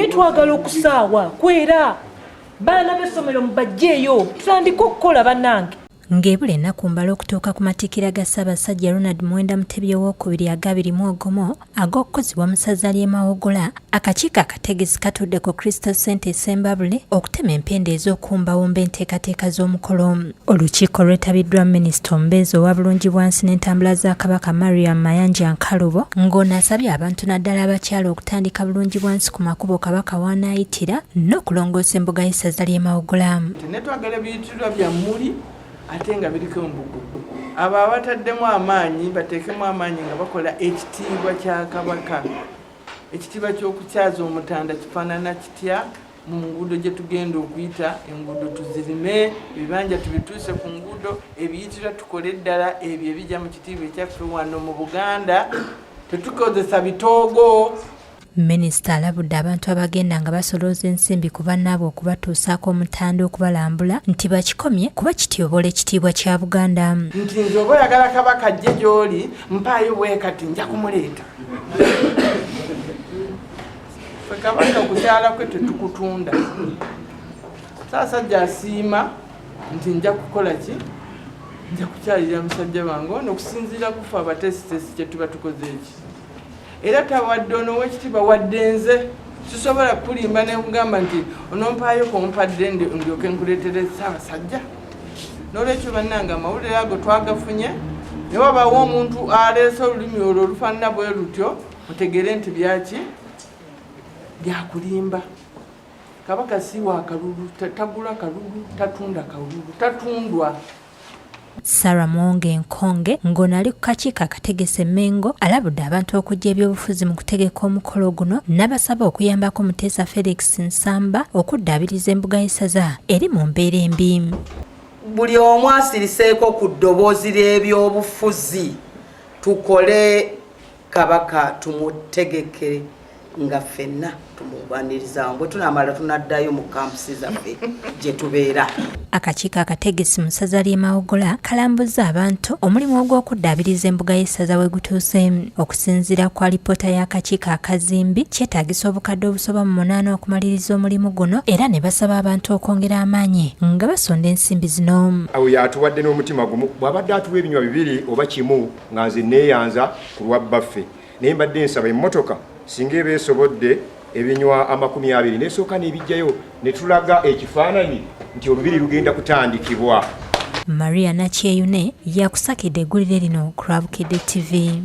twagala okusaawa kwera baana b'essomero mubajjeeyo tutandike okukola bannange. Ng'ebula ennaku mbala okutuuka ku matikkira ga Ssaabasajja Ronald Muwenda Mutebi owookubiri agabirimu ogumu ag'okukozibwa mu ssaza ly'e Mawogola, akakiiko akategesi katudde ku Crystal Center Sembabule okutema empenda ez'okumbawumba enteekateeka z'omukolo. Olukiiko lwetabiddwa minisita omubeezi owa bulungibwansi n'entambula za Kabaka Mariam Mayanja Nkalubo ng'ono asabye abantu naddala abakyala okutandika bulungibwansi ku makubo Kabaka w'anaayitira n'okulongoosa embuga y'essaza ly'e Mawogola. Netwagala ebiyitirirwa byammuli ate nga biriko embugu. Abo abataddemu amaanyi bateekemu amaanyi nga bakola ekitiibwa kya Kabaka. Ekitiibwa ky'okukyaza omutanda kifaanana kitya mu nguudo gye tugenda okuyita, enguudo tuzirime, ebibanja tubituuse ku nguudo, ebiyitira tukole ddala ebyo ebijja mu kitiibwa ekyaffe wano mu Buganda, tetukozesa bitoogo. Minisita alabudde abantu abagenda nga basolooza ensimbi ku bannaabwe okubatuusaako omutanda okubalambula nti bakikomye kuba kityobola ekitiibwa kya Buganda. Nti nze oba oyagala Kabaka ajje gy'oli mpaayo bwe kati nja kumuleeta. Ffe Kabaka kukyala kwe tetukutunda. Ssaabasajja asiima nti nja kukola ki? Nja kukyalira musajja wange ono okusinziira ku ffe abateesiteesi kye tuba tukoze eki. Era tawadde ono w'ekitiibwa wadde nze sisobola kulimba ne kugamba nti onompaayo kompadde ndyoke nkuleetere Ssaabasajja. N'olwekyo bannange amawulire ago twagafunye, ne wabaawo omuntu aleese olulimi olwo olufaanana bwe lutyo mutegere nti byaki byakulimba. Kabaka si wa kalulu, tagula kalulu, tatunda kalulu, tatundwa. Sarah Mwonge Nkonge ng'ono ali ku kakiiko akategese Mengo alabudde abantu okujja ebyobufuzi mu kutegeka omukolo guno n'abasaba okuyambako Muteesa Felix Nsamba okuddaabiriza embuga y'essaza eri mu mbeera embi. Buli omu asiriseeko ku ddoboozi ly'ebyobufuzi tukole Kabaka tumutegeke nga ffenna tumugwaniriza bwe tunamala tunaddayo mu kampusi zaffe gye tubeera. Akakiiko akategesi mu ssaza ly'e Mawogola kalambuzza abantu omulimu ogw'okuddaabiriza embuga y'essaza we gutuuse. Okusinziira kwa alipoota y'akakiiko akazimbi kyetaagisa obukadde obusoba mu 8 okumaliriza omulimu guno era ne basaba abantu okwongera amaanyi nga basonda ensimbi zino. Awo yatuwadde n'omutima gumu bw'abadde atuwa ebinywa 2 oba kimu nga nze neeyanza ku lwa bbaffe naye mbadde nsaba emmotoka singa eba esobodde ebinywa 20 nesooka n'ebijjayo ne tulaga ekifaananyi nti olubiri lugenda kutandikibwa. Maria Nakyeyune yakusakidde eggulire lino ku Lwabukidde TV.